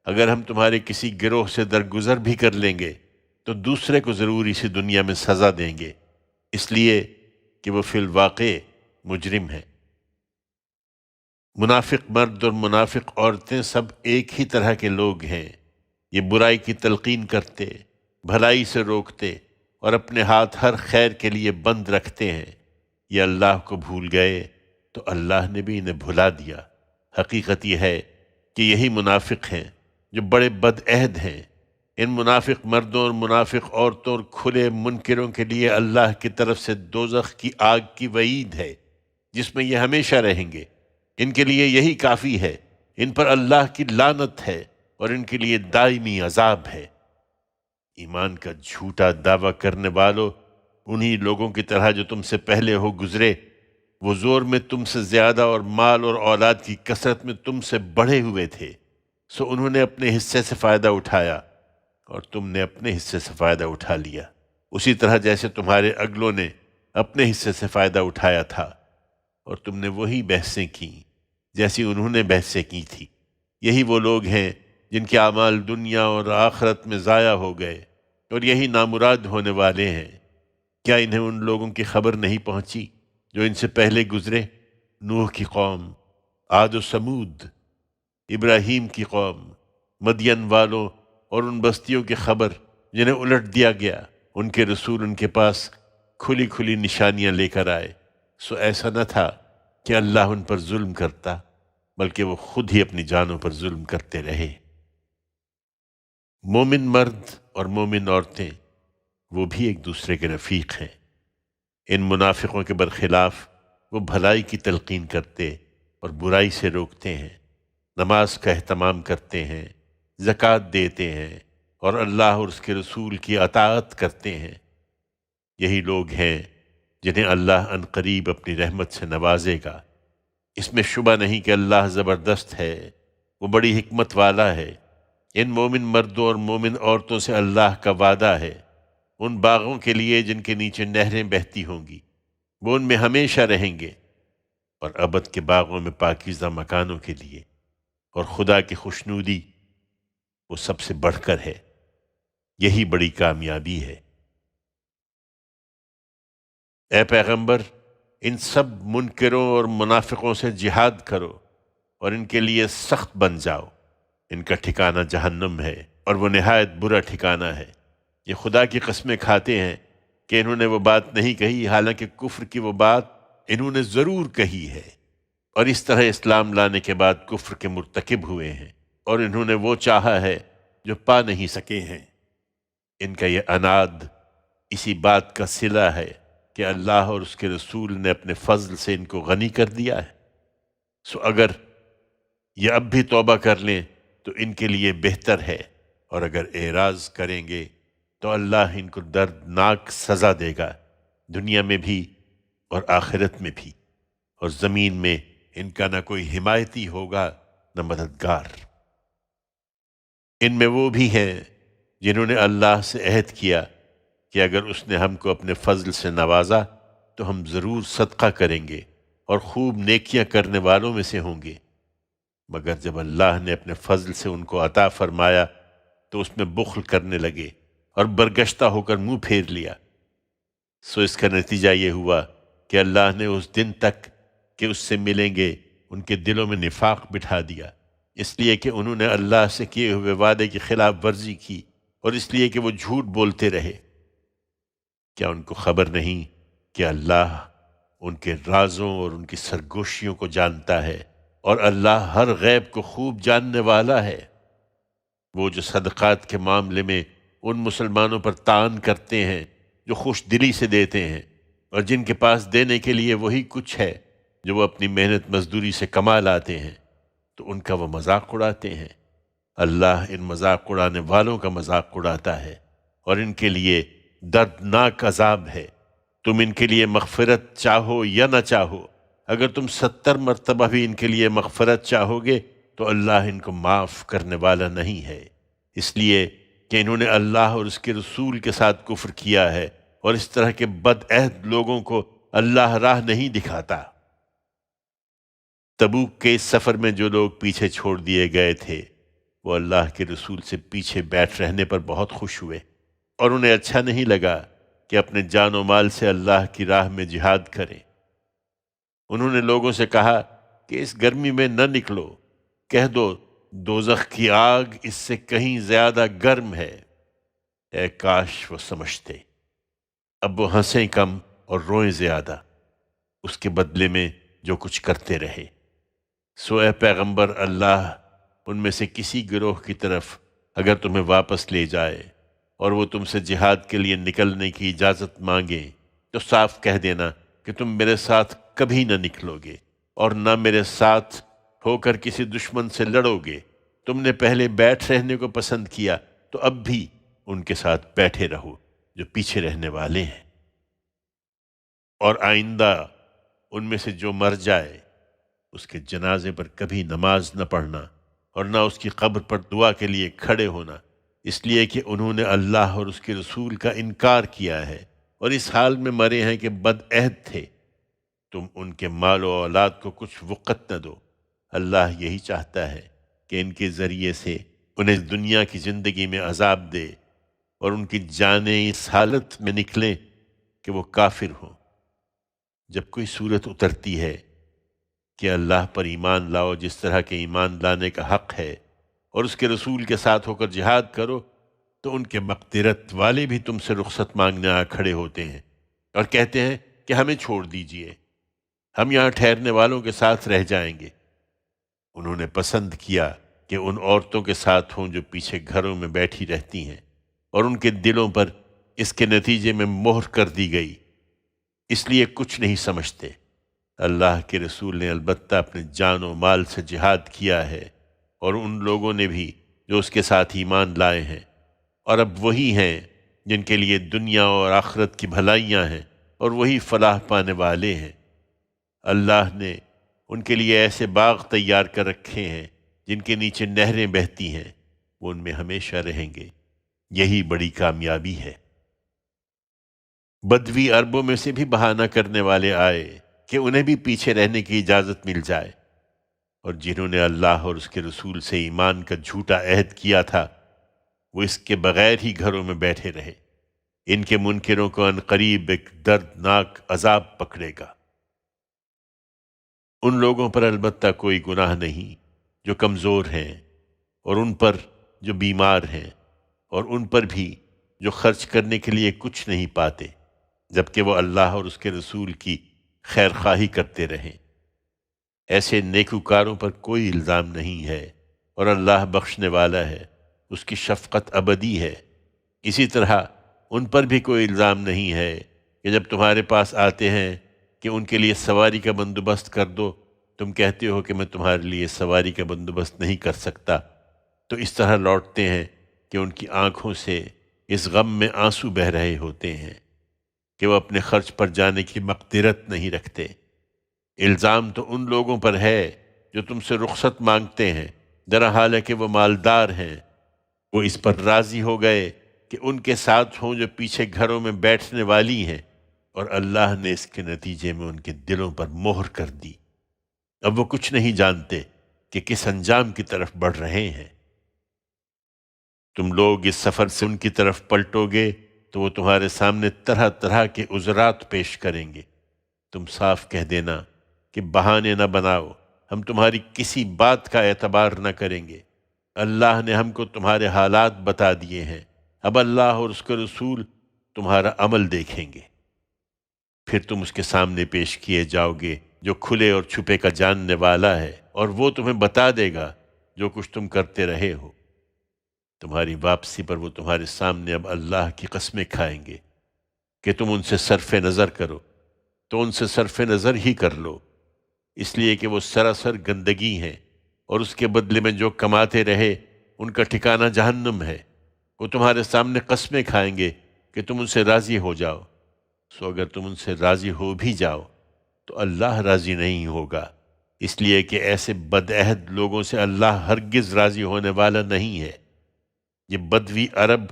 اگر ہم تمہارے کسی گروہ سے درگزر بھی کر لیں گے تو دوسرے کو ضرور اسی دنیا میں سزا دیں گے، اس لیے کہ وہ فی الواقع مجرم ہیں۔ منافق مرد اور منافق عورتیں سب ایک ہی طرح کے لوگ ہیں۔ یہ برائی کی تلقین کرتے، بھلائی سے روکتے اور اپنے ہاتھ ہر خیر کے لیے بند رکھتے ہیں۔ یہ اللہ کو بھول گئے تو اللہ نے بھی انہیں بھلا دیا۔ حقیقت یہ ہے کہ یہی منافق ہیں جو بڑے بد عہد ہیں۔ ان منافق مردوں اور منافق عورتوں اور کھلے منکروں کے لیے اللہ کی طرف سے دوزخ کی آگ کی وعید ہے جس میں یہ ہمیشہ رہیں گے۔ ان کے لیے یہی کافی ہے، ان پر اللہ کی لعنت ہے اور ان کے لیے دائمی عذاب ہے۔ ایمان کا جھوٹا دعویٰ کرنے والوں، انہی لوگوں کی طرح جو تم سے پہلے ہو گزرے، وہ زور میں تم سے زیادہ اور مال اور اولاد کی کثرت میں تم سے بڑھے ہوئے تھے، سو انہوں نے اپنے حصے سے فائدہ اٹھایا اور تم نے اپنے حصے سے فائدہ اٹھا لیا، اسی طرح جیسے تمہارے اگلوں نے اپنے حصے سے فائدہ اٹھایا تھا، اور تم نے وہی بحثیں کیں جیسی انہوں نے بحثیں کی تھی۔ یہی وہ لوگ ہیں جن کے اعمال دنیا اور آخرت میں ضائع ہو گئے، اور یہی نامراد ہونے والے ہیں۔ کیا انہیں ان لوگوں کی خبر نہیں پہنچی جو ان سے پہلے گزرے؟ نوح کی قوم، عاد و سمود، ابراہیم کی قوم، مدین والوں اور ان بستیوں کی خبر جنہیں الٹ دیا گیا۔ ان کے رسول ان کے پاس کھلی کھلی نشانیاں لے کر آئے، سو ایسا نہ تھا کہ اللہ ان پر ظلم کرتا، بلکہ وہ خود ہی اپنی جانوں پر ظلم کرتے رہے۔ مومن مرد اور مومن عورتیں وہ بھی ایک دوسرے کے رفیق ہیں۔ ان منافقوں کے برخلاف وہ بھلائی کی تلقین کرتے اور برائی سے روکتے ہیں، نماز کا اہتمام کرتے ہیں، زکوٰۃ دیتے ہیں اور اللہ اور اس کے رسول کی اطاعت کرتے ہیں۔ یہی لوگ ہیں جنہیں اللہ عن قریب اپنی رحمت سے نوازے گا۔ اس میں شبہ نہیں کہ اللہ زبردست ہے، وہ بڑی حکمت والا ہے۔ ان مومن مردوں اور مومن عورتوں سے اللہ کا وعدہ ہے، ان باغوں کے لیے جن کے نیچے نہریں بہتی ہوں گی، وہ ان میں ہمیشہ رہیں گے، اور ابد کے باغوں میں پاکیزہ مکانوں کے لیے، اور خدا کی خوشنودی وہ سب سے بڑھ کر ہے۔ یہی بڑی کامیابی ہے۔ اے پیغمبر، ان سب منکروں اور منافقوں سے جہاد کرو اور ان کے لیے سخت بن جاؤ۔ ان کا ٹھکانہ جہنم ہے اور وہ نہایت برا ٹھکانہ ہے۔ یہ خدا کی قسمیں کھاتے ہیں کہ انہوں نے وہ بات نہیں کہی، حالانکہ کفر کی وہ بات انہوں نے ضرور کہی ہے، اور اس طرح اسلام لانے کے بعد کفر کے مرتکب ہوئے ہیں، اور انہوں نے وہ چاہا ہے جو پا نہیں سکے ہیں۔ ان کا یہ عناد اسی بات کا صلہ ہے کہ اللہ اور اس کے رسول نے اپنے فضل سے ان کو غنی کر دیا ہے، سو اگر یہ اب بھی توبہ کر لیں تو ان کے لیے بہتر ہے، اور اگر اعراض کریں گے تو اللہ ان کو دردناک سزا دے گا، دنیا میں بھی اور آخرت میں بھی، اور زمین میں ان کا نہ کوئی حمایتی ہوگا نہ مددگار۔ ان میں وہ بھی ہیں جنہوں نے اللہ سے عہد کیا کہ اگر اس نے ہم کو اپنے فضل سے نوازا تو ہم ضرور صدقہ کریں گے اور خوب نیکیاں کرنے والوں میں سے ہوں گے، مگر جب اللہ نے اپنے فضل سے ان کو عطا فرمایا تو اس میں بخل کرنے لگے اور برگشتہ ہو کر منہ پھیر لیا، سو اس کا نتیجہ یہ ہوا کہ اللہ نے اس دن تک کہ اس سے ملیں گے ان کے دلوں میں نفاق بٹھا دیا، اس لیے کہ انہوں نے اللہ سے کیے ہوئے وعدے کی خلاف ورزی کی، اور اس لیے کہ وہ جھوٹ بولتے رہے۔ کیا ان کو خبر نہیں کہ اللہ ان کے رازوں اور ان کی سرگوشیوں کو جانتا ہے، اور اللہ ہر غیب کو خوب جاننے والا ہے؟ وہ جو صدقات کے معاملے میں ان مسلمانوں پر طعن کرتے ہیں جو خوش دلی سے دیتے ہیں، اور جن کے پاس دینے کے لیے وہی کچھ ہے جو وہ اپنی محنت مزدوری سے کما لاتے ہیں، تو ان کا وہ مذاق اڑاتے ہیں۔ اللہ ان مذاق اڑانے والوں کا مذاق اڑاتا ہے، اور ان کے لیے دردناک عذاب ہے۔ تم ان کے لیے مغفرت چاہو یا نہ چاہو، اگر تم 70 مرتبہ بھی ان کے لیے مغفرت چاہو گے تو اللہ ان کو معاف کرنے والا نہیں ہے، اس لیے کہ انہوں نے اللہ اور اس کے رسول کے ساتھ کفر کیا ہے، اور اس طرح کے بد عہد لوگوں کو اللہ راہ نہیں دکھاتا۔ تبوک کے اس سفر میں جو لوگ پیچھے چھوڑ دیے گئے تھے وہ اللہ کے رسول سے پیچھے بیٹھ رہنے پر بہت خوش ہوئے، اور انہیں اچھا نہیں لگا کہ اپنے جان و مال سے اللہ کی راہ میں جہاد کریں۔ انہوں نے لوگوں سے کہا کہ اس گرمی میں نہ نکلو، کہہ دو دوزخ کی آگ اس سے کہیں زیادہ گرم ہے۔ اے کاش وہ سمجھتے۔ اب وہ ہنسیں کم اور روئیں زیادہ، اس کے بدلے میں جو کچھ کرتے رہے۔ سو اے پیغمبر، اللہ ان میں سے کسی گروہ کی طرف اگر تمہیں واپس لے جائے اور وہ تم سے جہاد کے لیے نکلنے کی اجازت مانگے تو صاف کہہ دینا کہ تم میرے ساتھ کبھی نہ نکلو گے اور نہ میرے ساتھ ہو کر کسی دشمن سے لڑو گے۔ تم نے پہلے بیٹھ رہنے کو پسند کیا تو اب بھی ان کے ساتھ بیٹھے رہو جو پیچھے رہنے والے ہیں، اور آئندہ ان میں سے جو مر جائے اس کے جنازے پر کبھی نماز نہ پڑھنا اور نہ اس کی قبر پر دعا کے لیے کھڑے ہونا، اس لیے کہ انہوں نے اللہ اور اس کے رسول کا انکار کیا ہے اور اس حال میں مرے ہیں کہ بد عہد تھے۔ تم ان کے مال و اولاد کو کچھ وقت نہ دو، اللہ یہی چاہتا ہے کہ ان کے ذریعے سے انہیں دنیا کی زندگی میں عذاب دے اور ان کی جانیں اس حالت میں نکلیں کہ وہ کافر ہوں۔ جب کوئی صورت اترتی ہے کہ اللہ پر ایمان لاؤ جس طرح کے ایمان لانے کا حق ہے، اور اس کے رسول کے ساتھ ہو کر جہاد کرو، تو ان کے مقدرت والے بھی تم سے رخصت مانگنے آ کھڑے ہوتے ہیں اور کہتے ہیں کہ ہمیں چھوڑ دیجئے، ہم یہاں ٹھہرنے والوں کے ساتھ رہ جائیں گے۔ انہوں نے پسند کیا کہ ان عورتوں کے ساتھ ہوں جو پیچھے گھروں میں بیٹھی رہتی ہیں، اور ان کے دلوں پر اس کے نتیجے میں مہر کر دی گئی، اس لیے کچھ نہیں سمجھتے۔ اللہ کے رسول نے البتہ اپنے جان و مال سے جہاد کیا ہے، اور ان لوگوں نے بھی جو اس کے ساتھ ایمان لائے ہیں، اور اب وہی ہیں جن کے لیے دنیا اور آخرت کی بھلائیاں ہیں، اور وہی فلاح پانے والے ہیں۔ اللہ نے ان کے لیے ایسے باغ تیار کر رکھے ہیں جن کے نیچے نہریں بہتی ہیں، وہ ان میں ہمیشہ رہیں گے، یہی بڑی کامیابی ہے۔ بدوی عربوں میں سے بھی بہانہ کرنے والے آئے کہ انہیں بھی پیچھے رہنے کی اجازت مل جائے، اور جنہوں نے اللہ اور اس کے رسول سے ایمان کا جھوٹا عہد کیا تھا وہ اس کے بغیر ہی گھروں میں بیٹھے رہے۔ ان کے منکروں کو عنقریب ایک دردناک عذاب پکڑے گا۔ ان لوگوں پر البتہ کوئی گناہ نہیں جو کمزور ہیں، اور ان پر جو بیمار ہیں، اور ان پر بھی جو خرچ کرنے کے لیے کچھ نہیں پاتے، جبکہ وہ اللہ اور اس کے رسول کی خیر خواہی کرتے رہیں۔ ایسے نیکوکاروں پر کوئی الزام نہیں ہے، اور اللہ بخشنے والا ہے، اس کی شفقت ابدی ہے۔ اسی طرح ان پر بھی کوئی الزام نہیں ہے کہ جب تمہارے پاس آتے ہیں کہ ان کے لیے سواری کا بندوبست کر دو، تم کہتے ہو کہ میں تمہارے لیے سواری کا بندوبست نہیں کر سکتا، تو اس طرح لوٹتے ہیں کہ ان کی آنکھوں سے اس غم میں آنسو بہہ رہے ہوتے ہیں کہ وہ اپنے خرچ پر جانے کی مقدرت نہیں رکھتے۔ الزام تو ان لوگوں پر ہے جو تم سے رخصت مانگتے ہیں، درا حالانکہ وہ مالدار ہیں۔ وہ اس پر راضی ہو گئے کہ ان کے ساتھ ہوں جو پیچھے گھروں میں بیٹھنے والی ہیں، اور اللہ نے اس کے نتیجے میں ان کے دلوں پر مہر کر دی۔ اب وہ کچھ نہیں جانتے کہ کس انجام کی طرف بڑھ رہے ہیں۔ تم لوگ اس سفر سے ان کی طرف پلٹو گے تو وہ تمہارے سامنے طرح طرح کے عذرات پیش کریں گے۔ تم صاف کہہ دینا کہ بہانے نہ بناؤ، ہم تمہاری کسی بات کا اعتبار نہ کریں گے۔ اللہ نے ہم کو تمہارے حالات بتا دیے ہیں، اب اللہ اور اس کے رسول تمہارا عمل دیکھیں گے۔ پھر تم اس کے سامنے پیش کیے جاؤ گے جو کھلے اور چھپے کا جاننے والا ہے، اور وہ تمہیں بتا دے گا جو کچھ تم کرتے رہے ہو۔ تمہاری واپسی پر وہ تمہارے سامنے اب اللہ کی قسمیں کھائیں گے کہ تم ان سے صرف نظر کرو، تو ان سے صرف نظر ہی کر لو، اس لیے کہ وہ سراسر گندگی ہیں، اور اس کے بدلے میں جو کماتے رہے ان کا ٹھکانہ جہنم ہے۔ وہ تمہارے سامنے قسمیں کھائیں گے کہ تم ان سے راضی ہو جاؤ، سو اگر تم ان سے راضی ہو بھی جاؤ تو اللہ راضی نہیں ہوگا، اس لیے کہ ایسے بدعہد لوگوں سے اللہ ہرگز راضی ہونے والا نہیں ہے۔ یہ بدوی عرب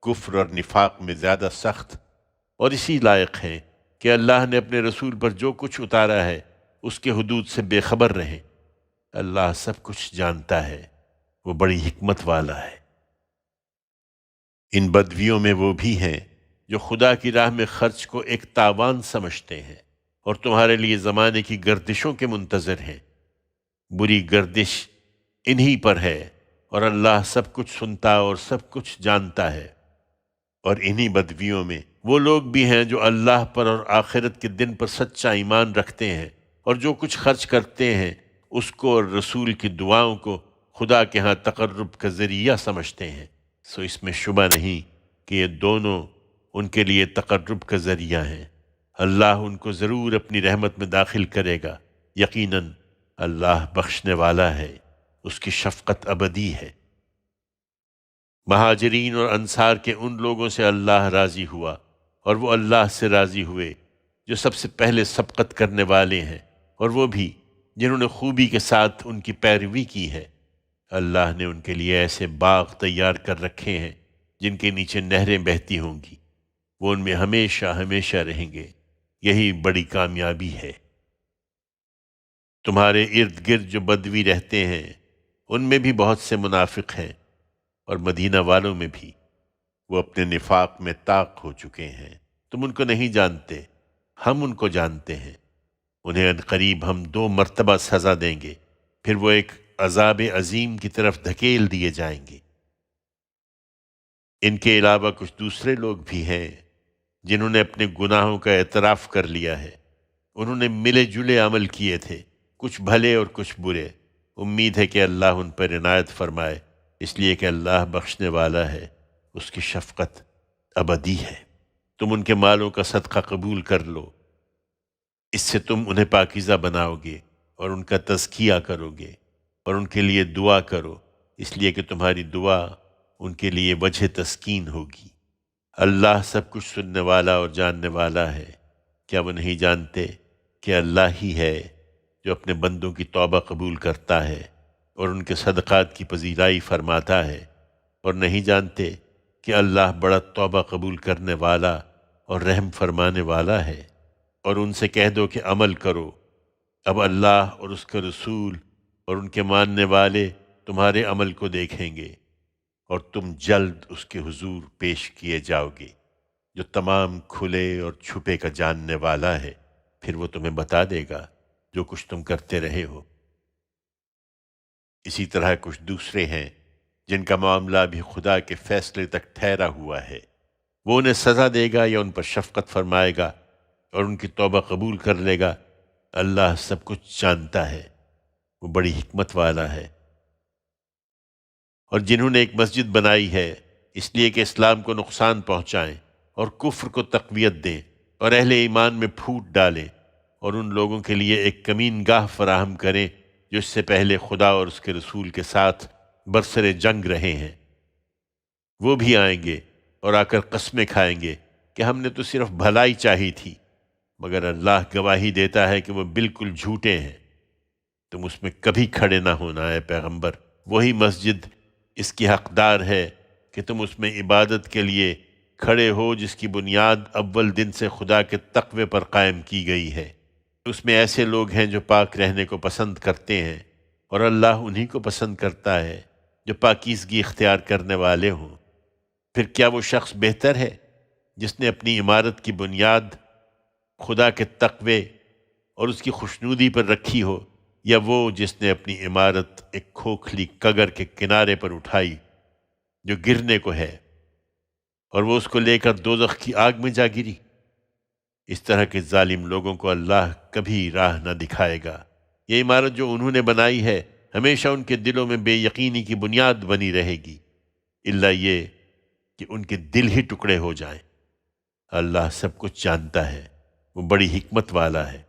کفر اور نفاق میں زیادہ سخت اور اسی لائق ہیں کہ اللہ نے اپنے رسول پر جو کچھ اتارا ہے اس کے حدود سے بے خبر رہیں۔ اللہ سب کچھ جانتا ہے، وہ بڑی حکمت والا ہے۔ ان بدویوں میں وہ بھی ہیں جو خدا کی راہ میں خرچ کو ایک تاوان سمجھتے ہیں اور تمہارے لیے زمانے کی گردشوں کے منتظر ہیں۔ بری گردش انہی پر ہے، اور اللہ سب کچھ سنتا اور سب کچھ جانتا ہے۔ اور انہی بدویوں میں وہ لوگ بھی ہیں جو اللہ پر اور آخرت کے دن پر سچا ایمان رکھتے ہیں، اور جو کچھ خرچ کرتے ہیں اس کو اور رسول کی دعاؤں کو خدا کے ہاں تقرب کا ذریعہ سمجھتے ہیں۔ سو اس میں شبہ نہیں کہ یہ دونوں ان کے لیے تقرب کا ذریعہ ہیں۔ اللہ ان کو ضرور اپنی رحمت میں داخل کرے گا، یقیناً اللہ بخشنے والا ہے، اس کی شفقت ابدی ہے۔ مہاجرین اور انصار کے ان لوگوں سے اللہ راضی ہوا، اور وہ اللہ سے راضی ہوئے جو سب سے پہلے سبقت کرنے والے ہیں، اور وہ بھی جنہوں نے خوبی کے ساتھ ان کی پیروی کی ہے۔ اللہ نے ان کے لیے ایسے باغ تیار کر رکھے ہیں جن کے نیچے نہریں بہتی ہوں گی، وہ ان میں ہمیشہ ہمیشہ رہیں گے، یہی بڑی کامیابی ہے۔ تمہارے ارد گرد جو بدوی رہتے ہیں ان میں بھی بہت سے منافق ہیں، اور مدینہ والوں میں بھی، وہ اپنے نفاق میں طاق ہو چکے ہیں۔ تم ان کو نہیں جانتے، ہم ان کو جانتے ہیں۔ انہیں عنقریب ہم 2 مرتبہ سزا دیں گے، پھر وہ ایک عذاب عظیم کی طرف دھکیل دیے جائیں گے۔ ان کے علاوہ کچھ دوسرے لوگ بھی ہیں جنہوں نے اپنے گناہوں کا اعتراف کر لیا ہے۔ انہوں نے ملے جلے عمل کیے تھے، کچھ بھلے اور کچھ برے۔ امید ہے کہ اللہ ان پر عنایت فرمائے، اس لیے کہ اللہ بخشنے والا ہے، اس کی شفقت ابدی ہے۔ تم ان کے مالوں کا صدقہ قبول کر لو، اس سے تم انہیں پاکیزہ بناؤ گے اور ان کا تزکیہ کرو گے، اور ان کے لیے دعا کرو، اس لیے کہ تمہاری دعا ان کے لیے وجہ تسکین ہوگی۔ اللہ سب کچھ سننے والا اور جاننے والا ہے۔ کیا وہ نہیں جانتے کہ اللہ ہی ہے جو اپنے بندوں کی توبہ قبول کرتا ہے اور ان کے صدقات کی پذیرائی فرماتا ہے؟ اور نہیں جانتے کہ اللہ بڑا توبہ قبول کرنے والا اور رحم فرمانے والا ہے۔ اور ان سے کہہ دو کہ عمل کرو، اب اللہ اور اس کے رسول اور ان کے ماننے والے تمہارے عمل کو دیکھیں گے، اور تم جلد اس کے حضور پیش کیے جاؤ گے، جو تمام کھلے اور چھپے کا جاننے والا ہے۔ پھر وہ تمہیں بتا دے گا جو کچھ تم کرتے رہے ہو۔ اسی طرح کچھ دوسرے ہیں جن کا معاملہ بھی خدا کے فیصلے تک ٹھہرا ہوا ہے، وہ انہیں سزا دے گا یا ان پر شفقت فرمائے گا اور ان کی توبہ قبول کر لے گا۔ اللہ سب کچھ جانتا ہے، وہ بڑی حکمت والا ہے۔ اور جنہوں نے ایک مسجد بنائی ہے اس لیے کہ اسلام کو نقصان پہنچائیں اور کفر کو تقویت دیں اور اہل ایمان میں پھوٹ ڈالیں، اور ان لوگوں کے لیے ایک کمین گاہ فراہم کریں جو اس سے پہلے خدا اور اس کے رسول کے ساتھ برسر جنگ رہے ہیں، وہ بھی آئیں گے اور آ کر قسمیں کھائیں گے کہ ہم نے تو صرف بھلائی چاہی تھی، مگر اللہ گواہی دیتا ہے کہ وہ بالکل جھوٹے ہیں۔ تم اس میں کبھی کھڑے نہ ہونا اے پیغمبر، وہی مسجد اس کی حقدار ہے کہ تم اس میں عبادت کے لیے کھڑے ہو جس کی بنیاد اول دن سے خدا کے تقوی پر قائم کی گئی ہے۔ اس میں ایسے لوگ ہیں جو پاک رہنے کو پسند کرتے ہیں، اور اللہ انہی کو پسند کرتا ہے جو پاکیزگی اختیار کرنے والے ہوں۔ پھر کیا وہ شخص بہتر ہے جس نے اپنی عمارت کی بنیاد خدا کے تقوی اور اس کی خوشنودی پر رکھی ہو، یا وہ جس نے اپنی عمارت ایک کھوکھلی کگر کے کنارے پر اٹھائی جو گرنے کو ہے، اور وہ اس کو لے کر دوزخ کی آگ میں جا گری؟ اس طرح کے ظالم لوگوں کو اللہ کبھی راہ نہ دکھائے گا۔ یہ عمارت جو انہوں نے بنائی ہے ہمیشہ ان کے دلوں میں بے یقینی کی بنیاد بنی رہے گی، الا یہ کہ ان کے دل ہی ٹکڑے ہو جائیں۔ اللہ سب کچھ جانتا ہے، وہ بڑی حکمت والا ہے۔